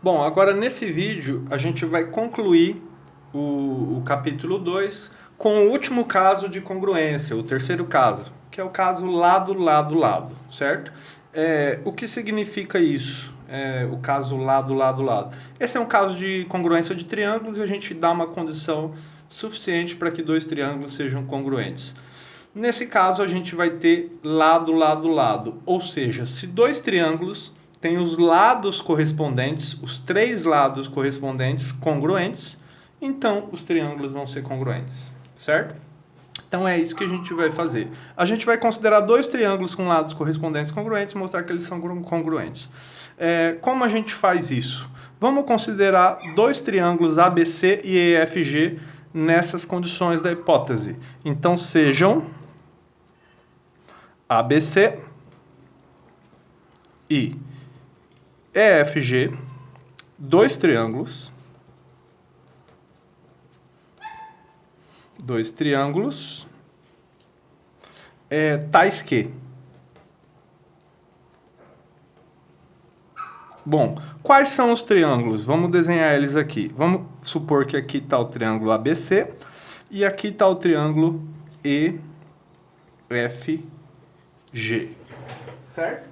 Bom, agora nesse vídeo a gente vai concluir o capítulo 2 com o último caso de congruência, o terceiro caso, que é o caso lado, lado, lado, certo? O que significa isso? O caso lado, lado, lado. Esse é um caso de congruência de triângulos e a gente dá uma condição suficiente para que dois triângulos sejam congruentes. Nesse caso, a gente vai ter lado, lado, lado. Ou seja, se dois triângulos têm os lados correspondentes, os três lados correspondentes congruentes, então os triângulos vão ser congruentes, certo? Então é isso que a gente vai fazer. A gente vai considerar dois triângulos com lados correspondentes congruentes e mostrar que eles são congruentes. Como a gente faz isso? Vamos considerar dois triângulos ABC e EFG nessas condições da hipótese. Então sejam ABC e EFG, dois triângulos tais que. Bom, quais são os triângulos? Vamos desenhar eles aqui. Vamos supor que aqui está o triângulo ABC e aqui está o triângulo EFG. Certo?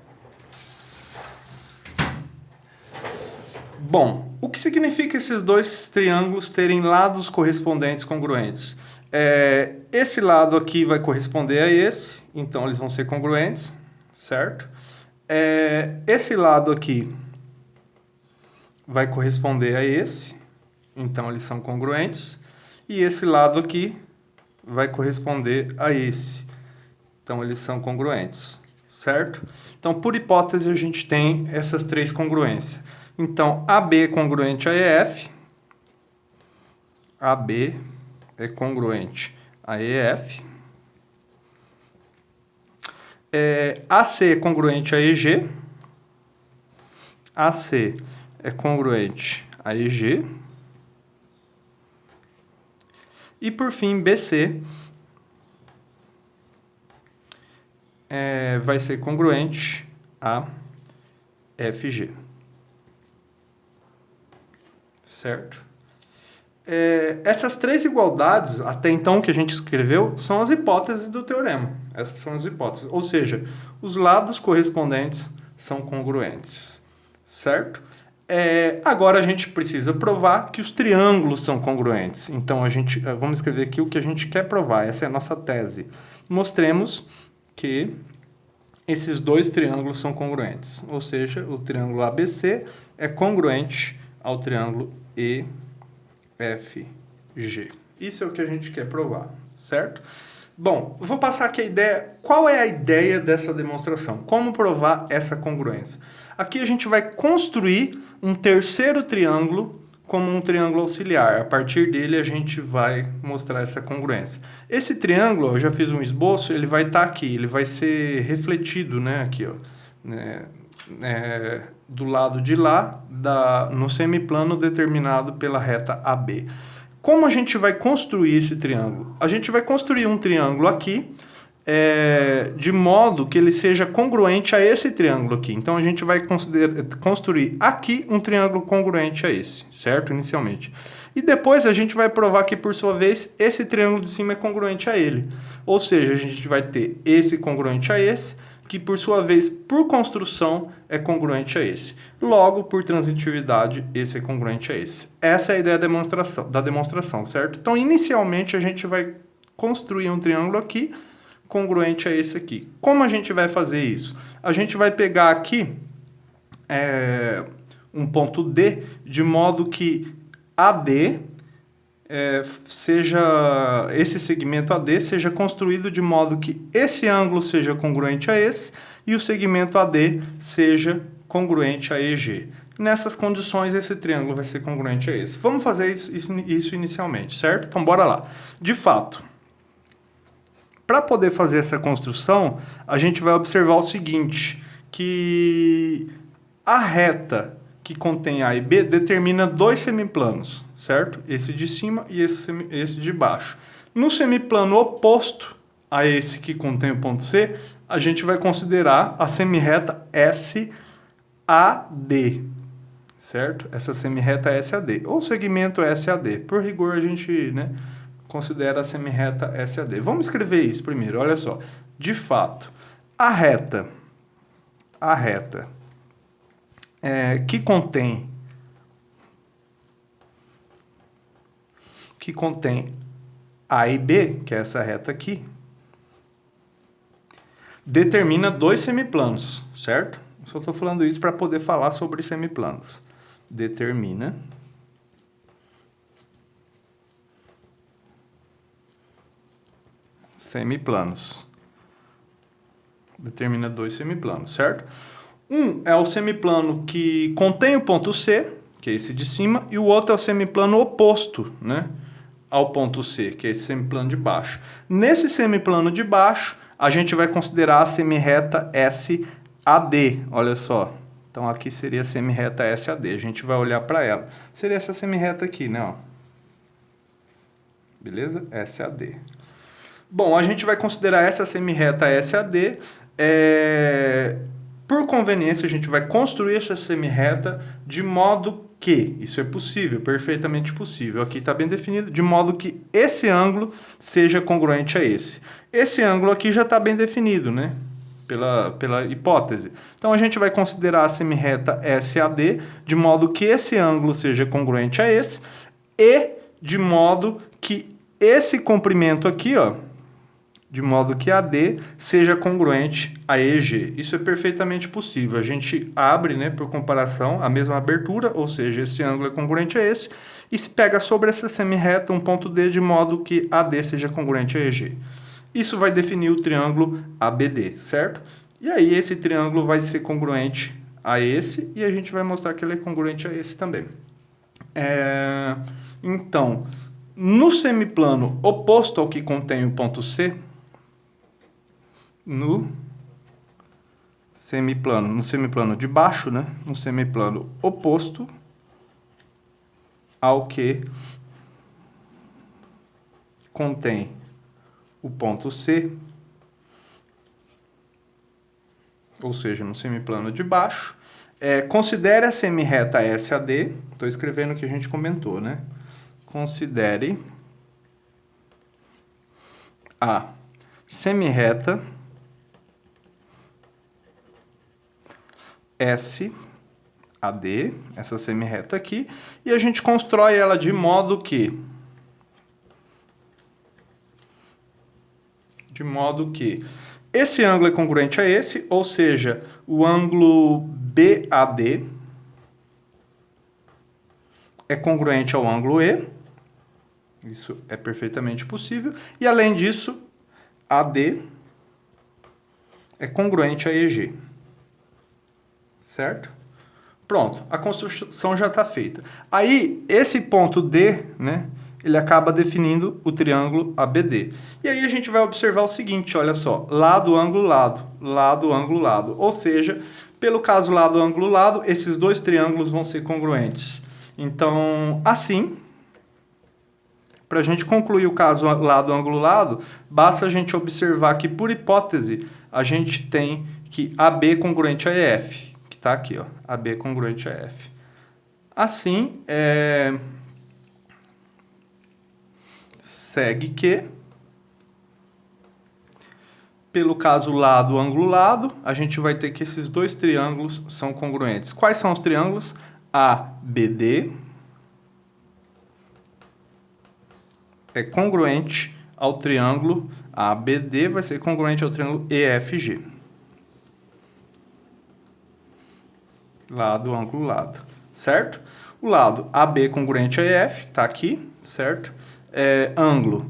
Bom, o que significa esses dois triângulos terem lados correspondentes congruentes? Esse lado aqui vai corresponder a esse, então eles vão ser congruentes, certo? Esse lado aqui vai corresponder a esse, então eles são congruentes. E esse lado aqui vai corresponder a esse, então eles são congruentes, certo? Então, por hipótese, a gente tem essas três congruências. Então, AB é congruente a EF, AB é congruente a EF, AC é congruente a EG, AC é congruente a EG, e por fim, BC vai ser congruente a FG. Certo? Essas três igualdades, até então que a gente escreveu, são as hipóteses do teorema. Essas são as hipóteses. Ou seja, os lados correspondentes são congruentes. Certo? Agora a gente precisa provar que os triângulos são congruentes. Então, vamos escrever aqui o que a gente quer provar. Essa é a nossa tese. Mostremos que esses dois triângulos são congruentes. Ou seja, o triângulo ABC é congruente ao triângulo EFG. Isso é o que a gente quer provar, certo? Bom, vou passar aqui a ideia. Qual é a ideia dessa demonstração? Como provar essa congruência? Aqui a gente vai construir um terceiro triângulo como um triângulo auxiliar. A partir dele a gente vai mostrar essa congruência. Esse triângulo, eu já fiz um esboço, ele vai estar aqui, ele vai ser refletido, né? Aqui, ó. Do lado de lá, no semiplano determinado pela reta AB. Como a gente vai construir esse triângulo? A gente vai construir um triângulo aqui, de modo que ele seja congruente a esse triângulo aqui. Então, a gente vai construir aqui um triângulo congruente a esse, certo? Inicialmente. E depois a gente vai provar que, por sua vez, esse triângulo de cima é congruente a ele. Ou seja, a gente vai ter esse congruente a esse, que por sua vez, por construção, é congruente a esse. Logo, por transitividade, esse é congruente a esse. Essa é a ideia da demonstração, certo? Então, inicialmente, a gente vai construir um triângulo aqui, congruente a esse aqui. Como a gente vai fazer isso? A gente vai pegar aqui um ponto D, de modo que AD esse segmento AD seja construído de modo que esse ângulo seja congruente a esse e o segmento AD seja congruente a EG. Nessas condições, esse triângulo vai ser congruente a esse. Vamos fazer isso inicialmente, certo? Então, bora lá. De fato, para poder fazer essa construção, a gente vai observar o seguinte, que a reta que contém A e B determina dois semiplanos, certo? Esse de cima e esse de baixo. No semiplano oposto a esse que contém o ponto C, a gente vai considerar a semirreta SAD, certo? Essa semirreta SAD, ou segmento SAD. Por rigor, a gente, né, considera a semirreta SAD. Vamos escrever isso primeiro, olha só. De fato, a reta que contém A e B, que é essa reta aqui, determina dois semiplanos, certo? Só estou falando isso para poder falar sobre semiplanos. Determina semiplanos. Determina dois semiplanos, certo? Um é o semiplano que contém o ponto C, que é esse de cima, e o outro é o semiplano oposto, né, ao ponto C, que é esse semiplano de baixo. Nesse semiplano de baixo, a gente vai considerar a semirreta SAD, olha só. Então, aqui seria a semirreta SAD, a gente vai olhar para ela. Seria essa semirreta aqui, né, ó. Beleza? SAD. Bom, a gente vai considerar essa semirreta SAD. Por conveniência, a gente vai construir essa semirreta de modo que, isso é possível, perfeitamente possível, aqui está bem definido, de modo que esse ângulo seja congruente a esse. Esse ângulo aqui já está bem definido, né? Pela hipótese. Então, a gente vai considerar a semirreta SAD de modo que esse ângulo seja congruente a esse e de modo que esse comprimento aqui, ó, de modo que AD seja congruente a EG. Isso é perfeitamente possível. A gente abre, né, por comparação, a mesma abertura, ou seja, esse ângulo é congruente a esse, e pega sobre essa semirreta um ponto D de modo que AD seja congruente a EG. Isso vai definir o triângulo ABD, certo? E aí esse triângulo vai ser congruente a esse, e a gente vai mostrar que ele é congruente a esse também. Então, no semiplano oposto ao que contém o ponto C, no semiplano de baixo, né? No semiplano oposto ao que contém o ponto C, ou seja, no semiplano de baixo, considere a semirreta SAD, estou escrevendo o que a gente comentou, né? Considere a semirreta SAD, essa semirreta aqui, e a gente constrói ela de modo que esse ângulo é congruente a esse, ou seja, o ângulo BAD é congruente ao ângulo E, isso é perfeitamente possível, e além disso, AD é congruente a EG. Certo? Pronto, a construção já está feita. Aí, esse ponto D, né, ele acaba definindo o triângulo ABD. E aí a gente vai observar o seguinte, olha só, lado, ângulo, lado, lado, ângulo, lado. Ou seja, pelo caso lado, ângulo, lado, esses dois triângulos vão ser congruentes. Então, assim, para a gente concluir o caso lado, ângulo, lado, basta a gente observar que, por hipótese, a gente tem que AB congruente a EF. Tá aqui, ó, AB congruente a F. Assim, segue que, pelo caso lado, ângulo, lado, a gente vai ter que esses dois triângulos são congruentes. Quais são os triângulos? ABD é congruente ao triângulo, ABD vai ser congruente ao triângulo EFG. Lado, ângulo, lado, certo? O lado AB congruente a EF, que está aqui, certo? Ângulo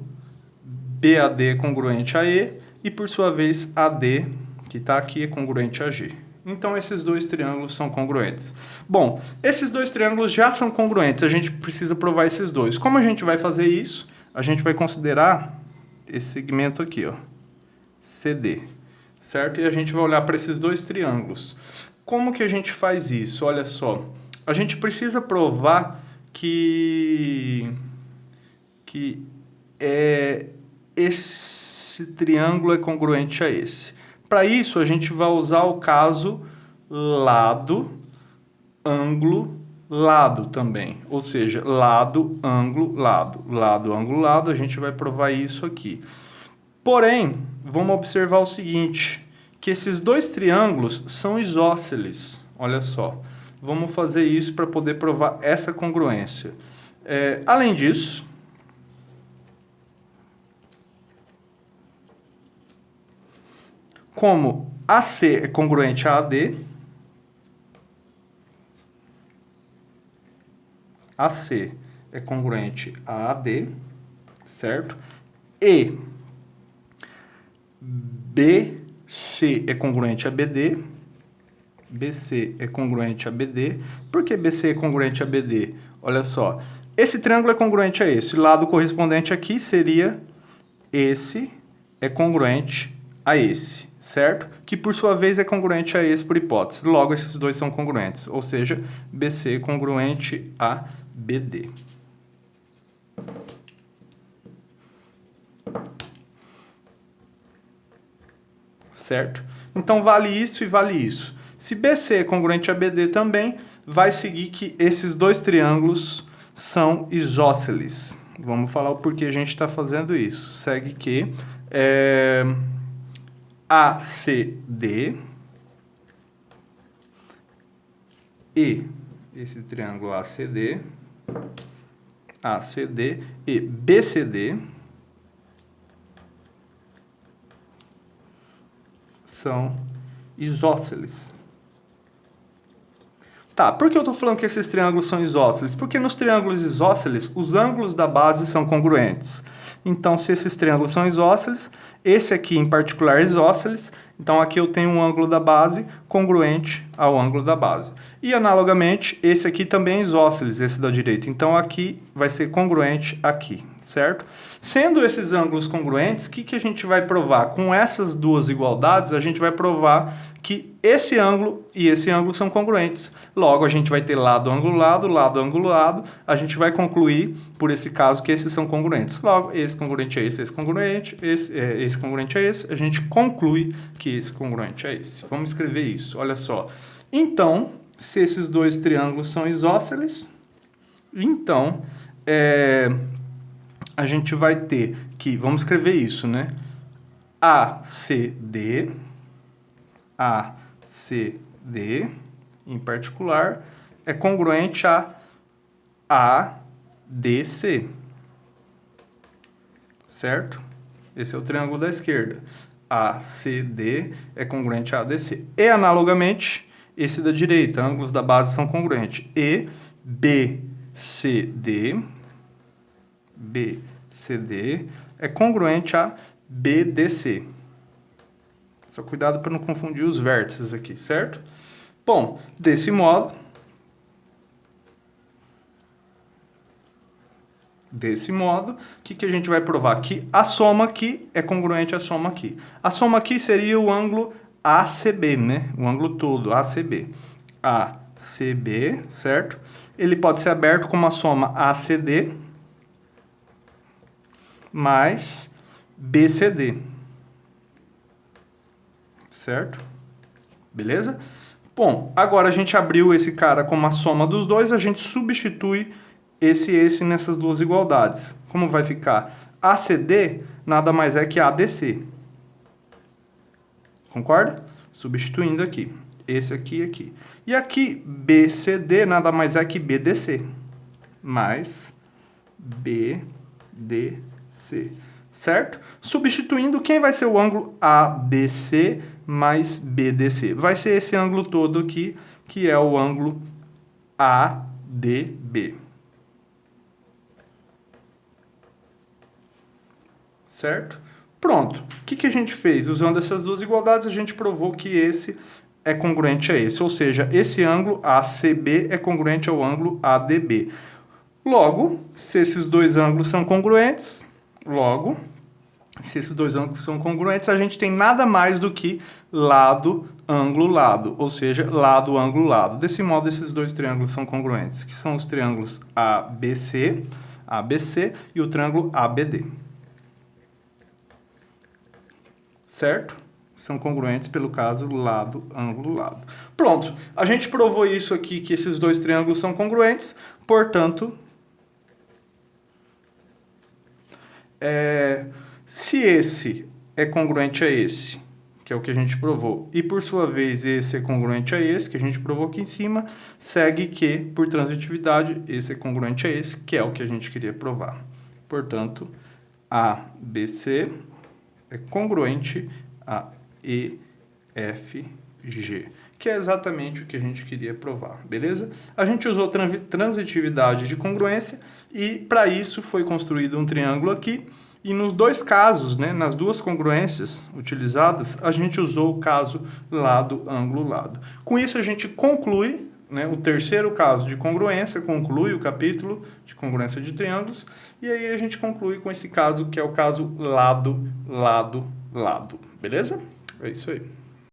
BAD congruente a E e, por sua vez, AD, que está aqui, é congruente a G. Então, esses dois triângulos são congruentes. Bom, esses dois triângulos já são congruentes, a gente precisa provar esses dois. Como a gente vai fazer isso? A gente vai considerar esse segmento aqui, ó, CD, certo? E a gente vai olhar para esses dois triângulos. Como que a gente faz isso? Olha só, a gente precisa provar que esse triângulo é congruente a esse. Para isso, a gente vai usar o caso lado, ângulo, lado também, ou seja, lado, ângulo, lado, lado, ângulo, lado, a gente vai provar isso aqui. Porém, vamos observar o seguinte, que esses dois triângulos são isósceles, olha só. Vamos fazer isso para poder provar essa congruência. Além disso, como AC é congruente a AD, AC é congruente a AD, certo? E BC é congruente a BD, BC é congruente a BD. Por que BC é congruente a BD? Olha só, esse triângulo é congruente a esse. O lado correspondente aqui seria esse é congruente a esse, certo? Que por sua vez é congruente a esse por hipótese. Logo, esses dois são congruentes, ou seja, BC é congruente a BD. Certo? Então, vale isso e vale isso. Se BC é congruente a BD também, vai seguir que esses dois triângulos são isósceles. Vamos falar o porquê a gente está fazendo isso. Segue que ACD e esse triângulo ACD e BCD são isósceles. Tá, por que eu estou falando que esses triângulos são isósceles? Porque nos triângulos isósceles, os ângulos da base são congruentes. Então, se esses triângulos são isósceles, esse aqui em particular é isósceles, então aqui eu tenho um ângulo da base congruente ao ângulo da base. E, analogamente, esse aqui também é isósceles, esse da direita. Então, aqui vai ser congruente aqui, certo? Sendo esses ângulos congruentes, o que a gente vai provar? Com essas duas igualdades, a gente vai provar que esse ângulo e esse ângulo são congruentes. Logo, a gente vai ter lado, ângulo, lado, lado, ângulo, lado. A gente vai concluir, por esse caso, que esses são congruentes. Logo, esse congruente é esse congruente, esse congruente é esse. A gente conclui que esse congruente é esse. Vamos escrever isso, olha só. Então, se esses dois triângulos são isósceles, então, a gente vai ter que, vamos escrever isso, né? ACD, em particular, é congruente a ADC, certo? Esse é o triângulo da esquerda. ACD é congruente a ADC. E, analogamente, esse da direita, ângulos da base são congruentes. E BCD é congruente a BDC. Só cuidado para não confundir os vértices aqui, certo? Bom, desse modo, o que a gente vai provar? Que a soma aqui é congruente à soma aqui. A soma aqui seria o ângulo ACB, né? O ângulo todo, ACB. ACB, certo? Ele pode ser aberto como a soma ACD mais BCD. Certo? Beleza? Bom, agora a gente abriu esse cara como a soma dos dois, a gente substitui esse nessas duas igualdades. Como vai ficar? ACD nada mais é que ADC. Concorda? Substituindo aqui. Esse aqui e aqui. E aqui, BCD nada mais é que BDC. Mais BDC. Certo? Substituindo, quem vai ser o ângulo ABC mais BDC? Vai ser esse ângulo todo aqui, que é o ângulo ADB. Certo? Pronto. O que a gente fez? Usando essas duas igualdades, a gente provou que esse é congruente a esse. Ou seja, esse ângulo ACB é congruente ao ângulo ADB. Logo, se esses dois ângulos são congruentes, a gente tem nada mais do que lado, ângulo, lado. Ou seja, lado, ângulo, lado. Desse modo, esses dois triângulos são congruentes, que são os triângulos ABC e o triângulo ABD. Certo? são congruentes pelo caso lado, ângulo, lado. Pronto, a gente provou isso aqui, que esses dois triângulos são congruentes, portanto, se esse é congruente a esse, que é o que a gente provou, e por sua vez esse é congruente a esse, que a gente provou aqui em cima, segue que, por transitividade, esse é congruente a esse, que é o que a gente queria provar. Portanto, ABC é congruente a EFG, que é exatamente o que a gente queria provar, beleza? A gente usou transitividade de congruência e, para isso, foi construído um triângulo aqui. E nos dois casos, né, nas duas congruências utilizadas, a gente usou o caso lado, ângulo, lado. Com isso, a gente conclui, né, o terceiro caso de congruência, conclui o capítulo de congruência de triângulos, e aí a gente conclui com esse caso, que é o caso lado, lado, lado. Beleza? É isso aí.